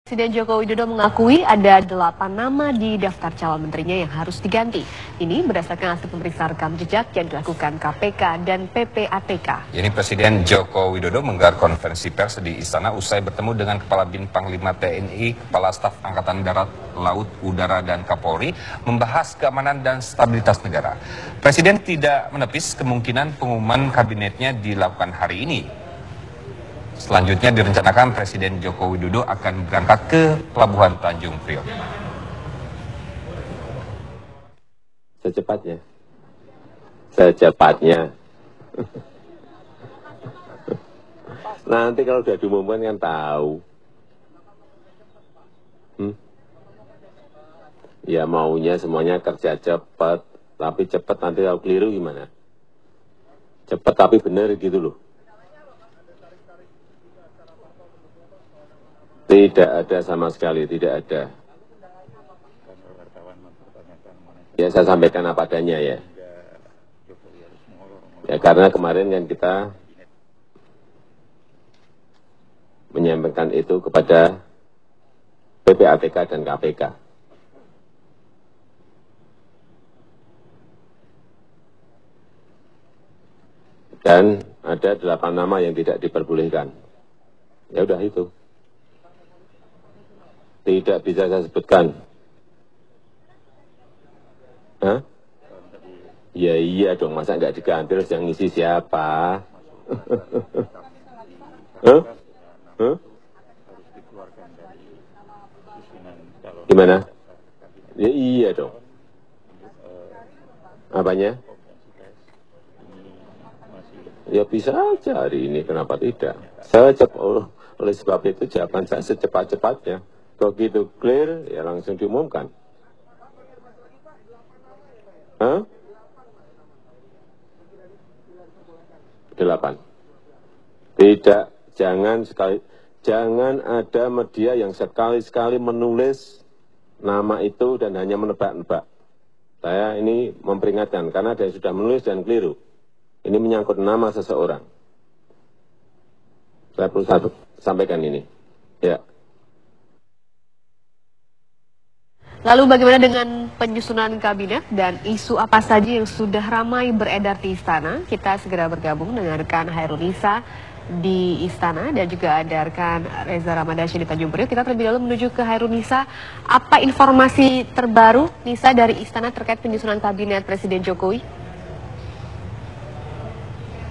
Presiden Joko Widodo mengakui ada 8 nama di daftar calon menterinya yang harus diganti. Ini berdasarkan hasil pemeriksaan rekam jejak yang dilakukan KPK dan PPATK. Ini Presiden Joko Widodo menggelar konferensi pers di Istana usai bertemu dengan Kepala Bin Panglima TNI, Kepala Staf Angkatan Darat, Laut, Udara, dan Kapolri membahas keamanan dan stabilitas negara. Presiden tidak menepis kemungkinan pengumuman kabinetnya dilakukan hari ini. Selanjutnya direncanakan Presiden Joko Widodo akan berangkat ke Pelabuhan Tanjung Priok. Secepatnya. Nanti kalau udah diumumkan kan tahu. Ya maunya semuanya kerja cepat, tapi cepat nanti kalau keliru gimana? Cepat tapi benar gitu loh. Tidak ada sama sekali, tidak ada. Ya saya sampaikan apa adanya ya. Ya karena kemarin kan kita menyampaikan itu kepada PPATK dan KPK. Dan ada 8 nama yang tidak diperbolehkan. Ya udah itu. Tidak bisa saya sebutkan. Hah? Ya iya dong, masa nggak diganti, terus yang ngisi siapa? Hah? Hah? Gimana? Ya iya dong. Apanya? Ya bisa aja hari ini, kenapa tidak? Oleh sebab itu jawaban saya secepat-cepatnya. Begitu clear, ya langsung diumumkan. Hah? 8. Tidak, jangan ada media yang sekali-sekali menulis nama itu dan hanya menebak-nebak. Saya ini memperingatkan, karena ada yang sudah menulis dan keliru. Ini menyangkut nama seseorang. Saya perlu sampaikan ini. Ya. Lalu bagaimana dengan penyusunan kabinet dan isu apa saja yang sudah ramai beredar di Istana? Kita segera bergabung dengan rekan Hairul Nisa di Istana dan juga ada rekan Reza Ramadansyah di Tanjung Priok. Kita terlebih dahulu menuju ke Hairul Nisa. Apa informasi terbaru Nisa dari Istana terkait penyusunan kabinet Presiden Jokowi?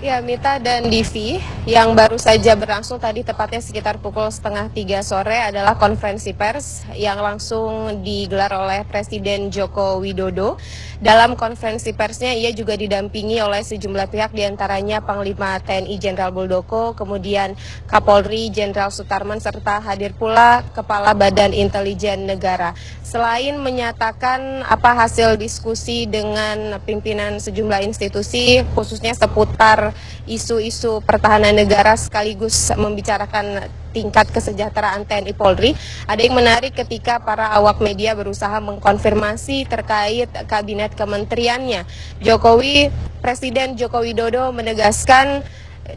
Ya, Mita dan Divi, yang baru saja berlangsung tadi tepatnya sekitar pukul 2:30 sore adalah konferensi pers yang langsung digelar oleh Presiden Joko Widodo. Dalam konferensi persnya ia juga didampingi oleh sejumlah pihak, diantaranya Panglima TNI Jenderal Muldoko, kemudian Kapolri Jenderal Sutarman, serta hadir pula Kepala Badan Intelijen Negara. Selain menyatakan apa hasil diskusi dengan pimpinan sejumlah institusi, khususnya seputar isu-isu pertahanan negara sekaligus membicarakan tingkat kesejahteraan TNI Polri, ada yang menarik ketika para awak media berusaha mengkonfirmasi terkait kabinet kementeriannya. Presiden Joko Widodo menegaskan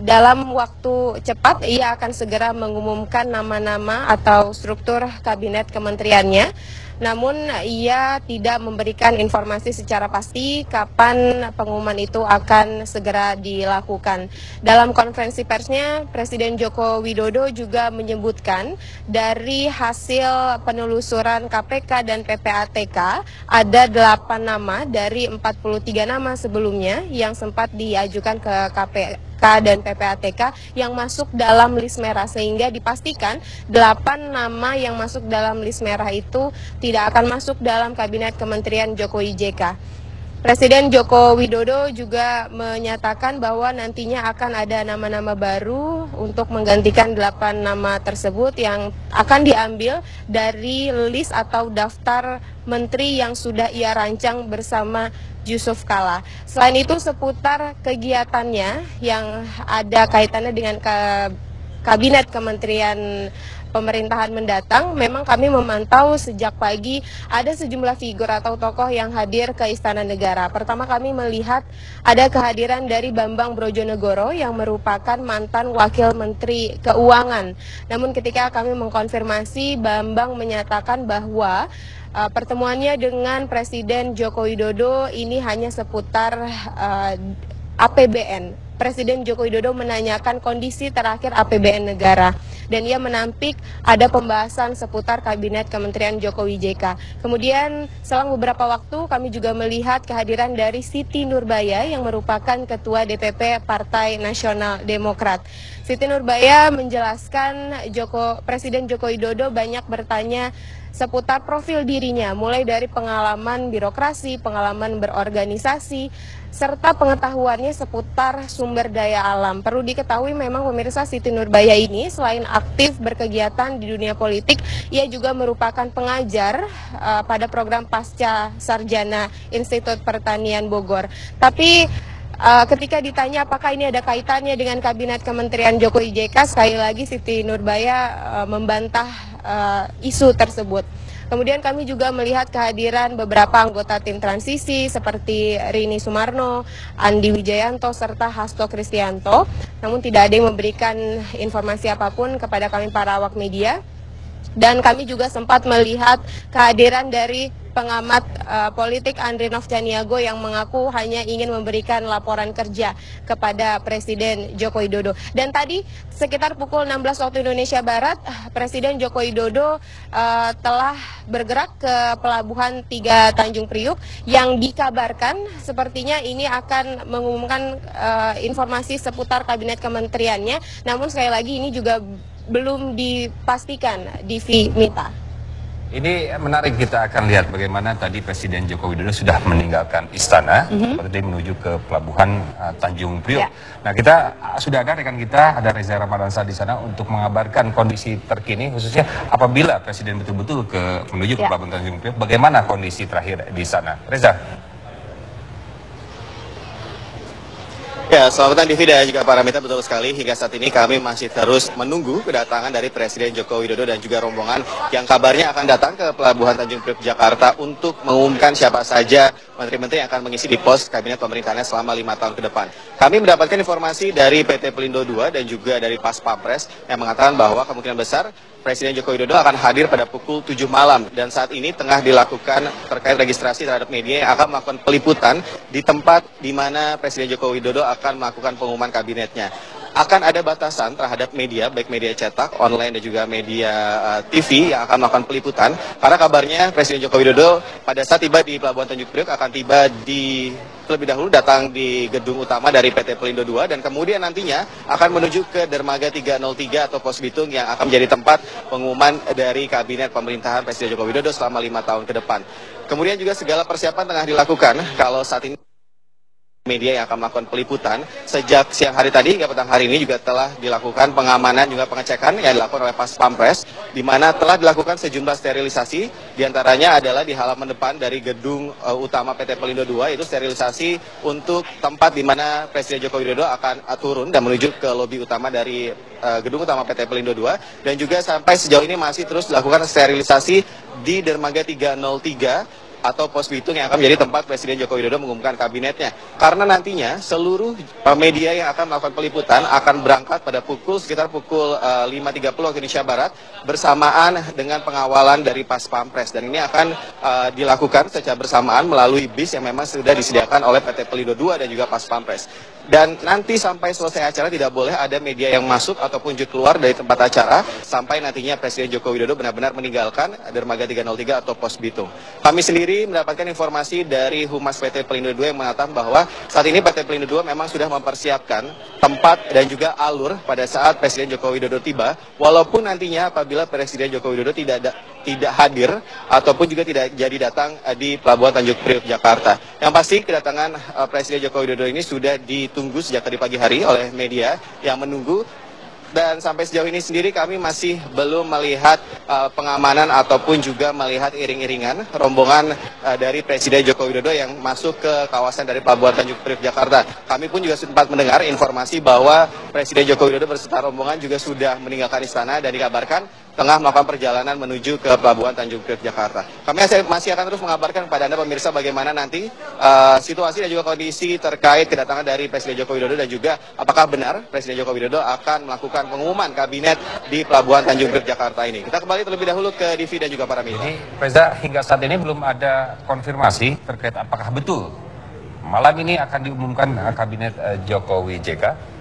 dalam waktu cepat ia akan segera mengumumkan nama-nama atau struktur kabinet kementeriannya. Namun ia tidak memberikan informasi secara pasti kapan pengumuman itu akan segera dilakukan. Dalam konferensi persnya, Presiden Joko Widodo juga menyebutkan dari hasil penelusuran KPK dan PPATK ada 8 nama dari 43 nama sebelumnya yang sempat diajukan ke KPK dan PPATK yang masuk dalam list merah, sehingga dipastikan 8 nama yang masuk dalam list merah itu tidak akan masuk dalam kabinet Kementerian Jokowi JK. Presiden Joko Widodo juga menyatakan bahwa nantinya akan ada nama-nama baru untuk menggantikan 8 nama tersebut yang akan diambil dari list atau daftar menteri yang sudah ia rancang bersama Yusuf Kala. Selain itu seputar kegiatannya yang ada kaitannya dengan kabinet Kementerian pemerintahan mendatang. Memang kami memantau sejak pagi ada sejumlah figur atau tokoh yang hadir ke Istana Negara. Pertama kami melihat ada kehadiran dari Bambang Brojonegoro yang merupakan mantan Wakil Menteri Keuangan. Namun ketika kami mengkonfirmasi, Bambang menyatakan bahwa pertemuannya dengan Presiden Joko Widodo ini hanya seputar APBN. Presiden Joko Widodo menanyakan kondisi terakhir APBN negara dan ia menampik ada pembahasan seputar Kabinet Kementerian Jokowi JK. Kemudian selang beberapa waktu kami juga melihat kehadiran dari Siti Nurbaya yang merupakan Ketua DPP Partai Nasional Demokrat. Siti Nurbaya menjelaskan Presiden Joko Widodo banyak bertanya seputar profil dirinya, mulai dari pengalaman birokrasi, pengalaman berorganisasi, serta pengetahuannya seputar sumber daya alam. Perlu diketahui memang pemirsa, Siti Nurbaya ini selain aktif berkegiatan di dunia politik, ia juga merupakan pengajar pada program Pasca Sarjana Institut Pertanian Bogor. Tapi ketika ditanya apakah ini ada kaitannya dengan Kabinet Kementerian Jokowi JK, sekali lagi Siti Nurbaya membantah isu tersebut. Kemudian kami juga melihat kehadiran beberapa anggota tim transisi seperti Rini Sumarno, Andi Wijayanto, serta Hasto Kristianto. Namun tidak ada yang memberikan informasi apapun kepada kami para awak media. Dan kami juga sempat melihat kehadiran dari pengamat politik Andri Novchaniago yang mengaku hanya ingin memberikan laporan kerja kepada Presiden Joko Widodo. Dan tadi sekitar pukul 16 waktu Indonesia Barat, Presiden Joko Widodo telah bergerak ke Pelabuhan 3 Tanjung Priuk yang dikabarkan sepertinya ini akan mengumumkan informasi seputar kabinet kementeriannya. Namun sekali lagi ini juga belum dipastikan, Divi, Mita. Ini menarik, kita akan lihat bagaimana tadi Presiden Joko Widodo sudah meninggalkan istana, seperti menuju ke Pelabuhan Tanjung Priok. Nah, kita sudah ada rekan kita, ada Reza Ramadansa di sana untuk mengabarkan kondisi terkini, khususnya apabila Presiden betul-betul menuju ke Pelabuhan Tanjung Priok, bagaimana kondisi terakhir di sana. Reza. Ya, selamat petang Divi dan juga para mitra, betul sekali. Hingga saat ini kami masih terus menunggu kedatangan dari Presiden Joko Widodo dan juga rombongan yang kabarnya akan datang ke Pelabuhan Tanjung Priok Jakarta untuk mengumumkan siapa saja menteri-menteri yang akan mengisi di pos kabinet pemerintahnya selama 5 tahun ke depan. Kami mendapatkan informasi dari PT Pelindo II dan juga dari Pas Pampres yang mengatakan bahwa kemungkinan besar Presiden Joko Widodo akan hadir pada pukul 7 malam dan saat ini tengah dilakukan terkait registrasi terhadap media yang akan melakukan peliputan di tempat di mana Presiden Joko Widodo akan melakukan pengumuman kabinetnya. Akan ada batasan terhadap media, baik media cetak, online dan juga media TV yang akan melakukan peliputan. Karena kabarnya Presiden Joko Widodo pada saat tiba di Pelabuhan Tanjung Priok akan tiba terlebih dahulu datang di gedung utama dari PT Pelindo II dan kemudian nantinya akan menuju ke Dermaga 303 atau Pos Bitung yang akan menjadi tempat pengumuman dari kabinet pemerintahan Presiden Joko Widodo selama 5 tahun ke depan. Kemudian juga segala persiapan tengah dilakukan kalau saat ini media yang akan melakukan peliputan. Sejak siang hari tadi hingga petang hari ini juga telah dilakukan pengamanan juga pengecekan yang dilakukan oleh Pas Pampres, di mana telah dilakukan sejumlah sterilisasi, diantaranya adalah di halaman depan dari gedung utama PT Pelindo II, itu sterilisasi untuk tempat di mana Presiden Joko Widodo akan turun dan menuju ke lobi utama dari gedung utama PT Pelindo II, dan juga sampai sejauh ini masih terus dilakukan sterilisasi di Dermaga 303 atau Pos Bitung yang akan menjadi tempat Presiden Joko Widodo mengumumkan kabinetnya. Karena nantinya seluruh media yang akan melakukan peliputan akan berangkat pada sekitar pukul 5.30 waktu Indonesia Barat bersamaan dengan pengawalan dari Pas Pampres. Dan ini akan dilakukan secara bersamaan melalui bis yang memang sudah disediakan oleh PT Pelindo II dan juga Pas Pampres. Dan nanti sampai selesai acara tidak boleh ada media yang masuk ataupun keluar dari tempat acara sampai nantinya Presiden Joko Widodo benar-benar meninggalkan Dermaga 303 atau Pos Bitung. Kami sendiri mendapatkan informasi dari Humas PT Pelindo II yang mengatakan bahwa saat ini PT Pelindo II memang sudah mempersiapkan tempat dan juga alur pada saat Presiden Joko Widodo tiba, walaupun nantinya apabila Presiden Joko Widodo tidak hadir ataupun juga tidak jadi datang di Pelabuhan Tanjung Priok Jakarta. Yang pasti kedatangan Presiden Joko Widodo ini sudah ditunggu sejak tadi pagi hari oleh media yang menunggu. Dan sampai sejauh ini sendiri kami masih belum melihat pengamanan ataupun juga melihat iring-iringan rombongan dari Presiden Joko Widodo yang masuk ke kawasan dari Pelabuhan Tanjung Priok Jakarta. Kami pun juga sempat mendengar informasi bahwa Presiden Joko Widodo beserta rombongan juga sudah meninggalkan istana dan dikabarkan tengah melakukan perjalanan menuju ke Pelabuhan Tanjung Priok, Jakarta. Kami masih akan terus mengabarkan kepada Anda pemirsa bagaimana nanti situasi dan juga kondisi terkait kedatangan dari Presiden Joko Widodo dan juga apakah benar Presiden Joko Widodo akan melakukan pengumuman kabinet di Pelabuhan Tanjung Priok, Jakarta ini. Kita kembali terlebih dahulu ke Divi dan juga para media. Jadi, Reza, hingga saat ini belum ada konfirmasi terkait apakah betul malam ini akan diumumkan kabinet Jokowi JK.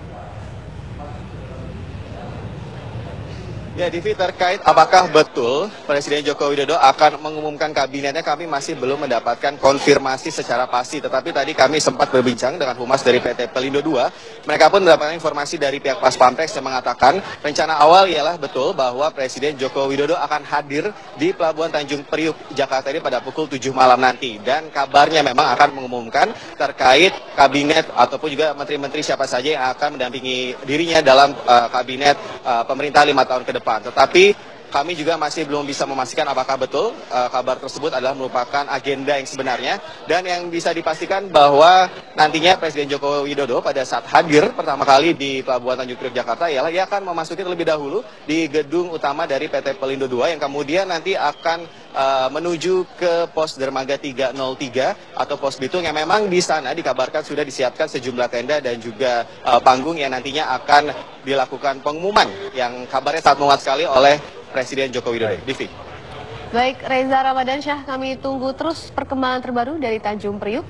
Ya, Divi, terkait apakah betul Presiden Joko Widodo akan mengumumkan kabinetnya, kami masih belum mendapatkan konfirmasi secara pasti. Tetapi tadi kami sempat berbincang dengan Humas dari PT Pelindo II. Mereka pun mendapatkan informasi dari pihak Pas Pampres yang mengatakan rencana awal ialah betul bahwa Presiden Joko Widodo akan hadir di Pelabuhan Tanjung Priok, Jakarta ini pada pukul 7 malam nanti. Dan kabarnya memang akan mengumumkan terkait kabinet ataupun juga menteri-menteri siapa saja yang akan mendampingi dirinya dalam kabinet pemerintah 5 tahun ke depan. Tetapi kami juga masih belum bisa memastikan apakah betul kabar tersebut adalah merupakan agenda yang sebenarnya. Dan yang bisa dipastikan bahwa nantinya Presiden Joko Widodo pada saat hadir pertama kali di Pelabuhan Tanjung Priok, Jakarta ialah ia akan memasuki terlebih dahulu di gedung utama dari PT Pelindo II yang kemudian nanti akan menuju ke pos dermaga 303 atau pos Bitung yang memang di sana dikabarkan sudah disiapkan sejumlah tenda dan juga panggung yang nantinya akan dilakukan pengumuman yang kabarnya sangat menguat sekali oleh Presiden Joko Widodo. Divi. Baik, Reza Ramadansyah, kami tunggu terus perkembangan terbaru dari Tanjung Priok.